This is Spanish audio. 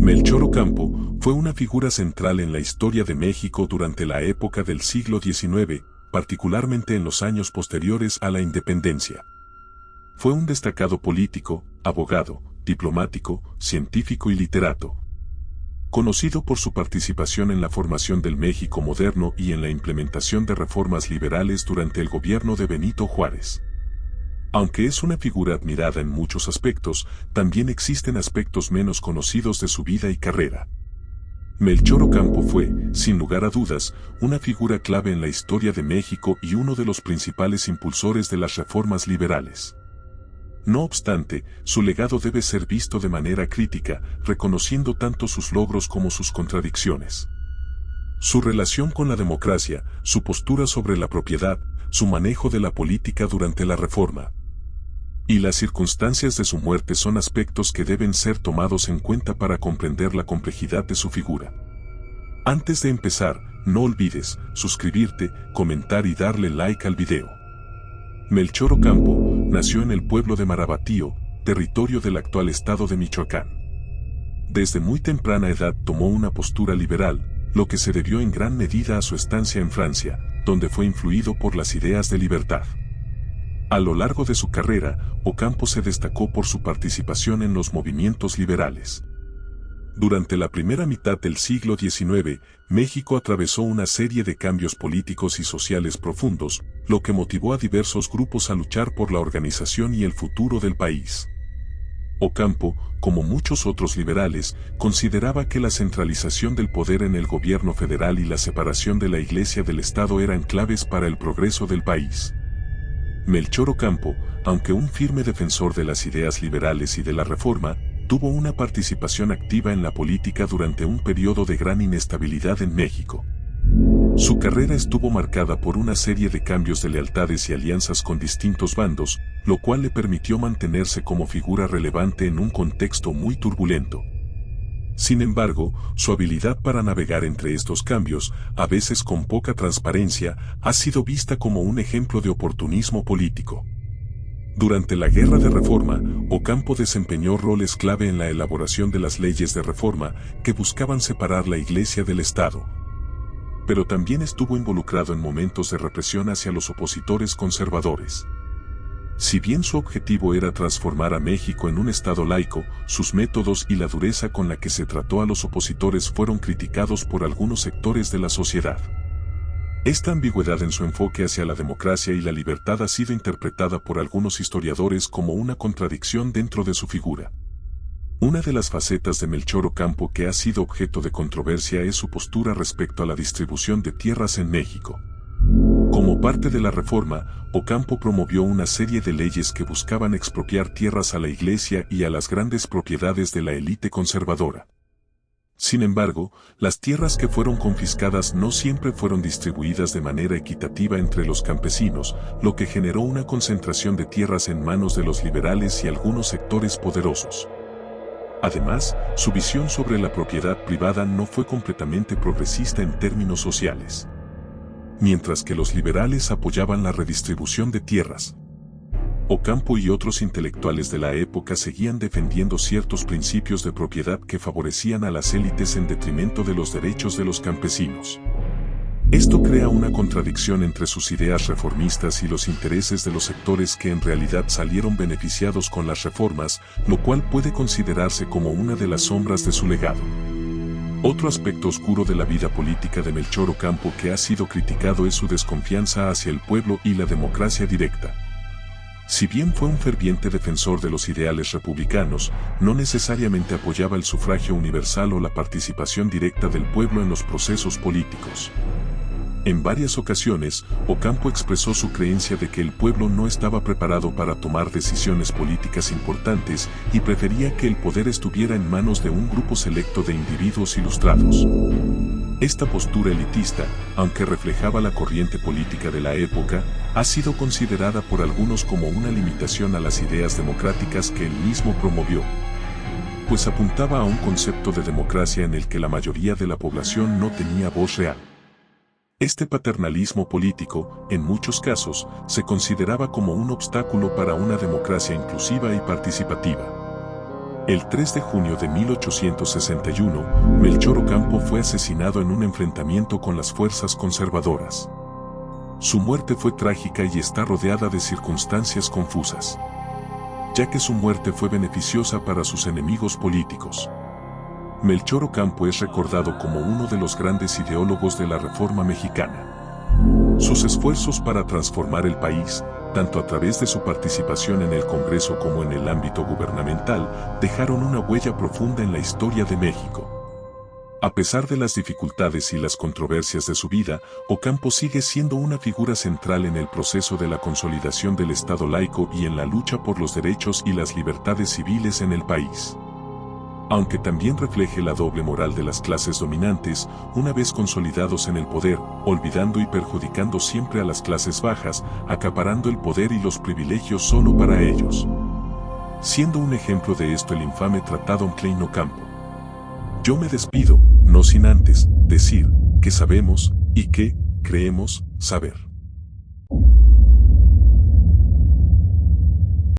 Melchor Ocampo fue una figura central en la historia de México durante la época del siglo XIX, particularmente en los años posteriores a la independencia. Fue un destacado político, abogado, diplomático, científico y literato. Conocido por su participación en la formación del México moderno y en la implementación de reformas liberales durante el gobierno de Benito Juárez. Aunque es una figura admirada en muchos aspectos, también existen aspectos menos conocidos de su vida y carrera. Melchor Ocampo fue, sin lugar a dudas, una figura clave en la historia de México y uno de los principales impulsores de las reformas liberales. No obstante, su legado debe ser visto de manera crítica, reconociendo tanto sus logros como sus contradicciones. Su relación con la democracia, su postura sobre la propiedad, su manejo de la política durante la Reforma y las circunstancias de su muerte son aspectos que deben ser tomados en cuenta para comprender la complejidad de su figura. Antes de empezar, no olvides suscribirte, comentar y darle like al video. Melchor Ocampo nació en el pueblo de Marabatío, territorio del actual estado de Michoacán. Desde muy temprana edad tomó una postura liberal, lo que se debió en gran medida a su estancia en Francia, donde fue influido por las ideas de libertad. A lo largo de su carrera, Ocampo se destacó por su participación en los movimientos liberales. Durante la primera mitad del siglo XIX, México atravesó una serie de cambios políticos y sociales profundos, lo que motivó a diversos grupos a luchar por la organización y el futuro del país. Ocampo, como muchos otros liberales, consideraba que la centralización del poder en el gobierno federal y la separación de la Iglesia del Estado eran claves para el progreso del país. Melchor Ocampo, aunque un firme defensor de las ideas liberales y de la Reforma, tuvo una participación activa en la política durante un periodo de gran inestabilidad en México. Su carrera estuvo marcada por una serie de cambios de lealtades y alianzas con distintos bandos, lo cual le permitió mantenerse como figura relevante en un contexto muy turbulento. Sin embargo, su habilidad para navegar entre estos cambios, a veces con poca transparencia, ha sido vista como un ejemplo de oportunismo político. Durante la Guerra de Reforma, Ocampo desempeñó roles clave en la elaboración de las leyes de reforma que buscaban separar la Iglesia del Estado. Pero también estuvo involucrado en momentos de represión hacia los opositores conservadores. Si bien su objetivo era transformar a México en un Estado laico, sus métodos y la dureza con la que se trató a los opositores fueron criticados por algunos sectores de la sociedad. Esta ambigüedad en su enfoque hacia la democracia y la libertad ha sido interpretada por algunos historiadores como una contradicción dentro de su figura. Una de las facetas de Melchor Ocampo que ha sido objeto de controversia es su postura respecto a la distribución de tierras en México. Como parte de la Reforma, Ocampo promovió una serie de leyes que buscaban expropiar tierras a la Iglesia y a las grandes propiedades de la élite conservadora. Sin embargo, las tierras que fueron confiscadas no siempre fueron distribuidas de manera equitativa entre los campesinos, lo que generó una concentración de tierras en manos de los liberales y algunos sectores poderosos. Además, su visión sobre la propiedad privada no fue completamente progresista en términos sociales. Mientras que los liberales apoyaban la redistribución de tierras, Ocampo y otros intelectuales de la época seguían defendiendo ciertos principios de propiedad que favorecían a las élites en detrimento de los derechos de los campesinos. Esto crea una contradicción entre sus ideas reformistas y los intereses de los sectores que en realidad salieron beneficiados con las reformas, lo cual puede considerarse como una de las sombras de su legado. Otro aspecto oscuro de la vida política de Melchor Ocampo que ha sido criticado es su desconfianza hacia el pueblo y la democracia directa. Si bien fue un ferviente defensor de los ideales republicanos, no necesariamente apoyaba el sufragio universal o la participación directa del pueblo en los procesos políticos. En varias ocasiones, Ocampo expresó su creencia de que el pueblo no estaba preparado para tomar decisiones políticas importantes y prefería que el poder estuviera en manos de un grupo selecto de individuos ilustrados. Esta postura elitista, aunque reflejaba la corriente política de la época, ha sido considerada por algunos como una limitación a las ideas democráticas que él mismo promovió, pues apuntaba a un concepto de democracia en el que la mayoría de la población no tenía voz real. Este paternalismo político, en muchos casos, se consideraba como un obstáculo para una democracia inclusiva y participativa. El 3 de junio de 1861, Melchor Ocampo fue asesinado en un enfrentamiento con las fuerzas conservadoras. Su muerte fue trágica y está rodeada de circunstancias confusas, ya que su muerte fue beneficiosa para sus enemigos políticos. Melchor Ocampo es recordado como uno de los grandes ideólogos de la Reforma Mexicana. Sus esfuerzos para transformar el país, tanto a través de su participación en el Congreso como en el ámbito gubernamental, dejaron una huella profunda en la historia de México. A pesar de las dificultades y las controversias de su vida, Ocampo sigue siendo una figura central en el proceso de la consolidación del Estado laico y en la lucha por los derechos y las libertades civiles en el país. Aunque también refleje la doble moral de las clases dominantes, una vez consolidados en el poder, olvidando y perjudicando siempre a las clases bajas, acaparando el poder y los privilegios solo para ellos. Siendo un ejemplo de esto el infame Tratado Klein Ocampo. Yo me despido, no sin antes decir que sabemos y que creemos saber.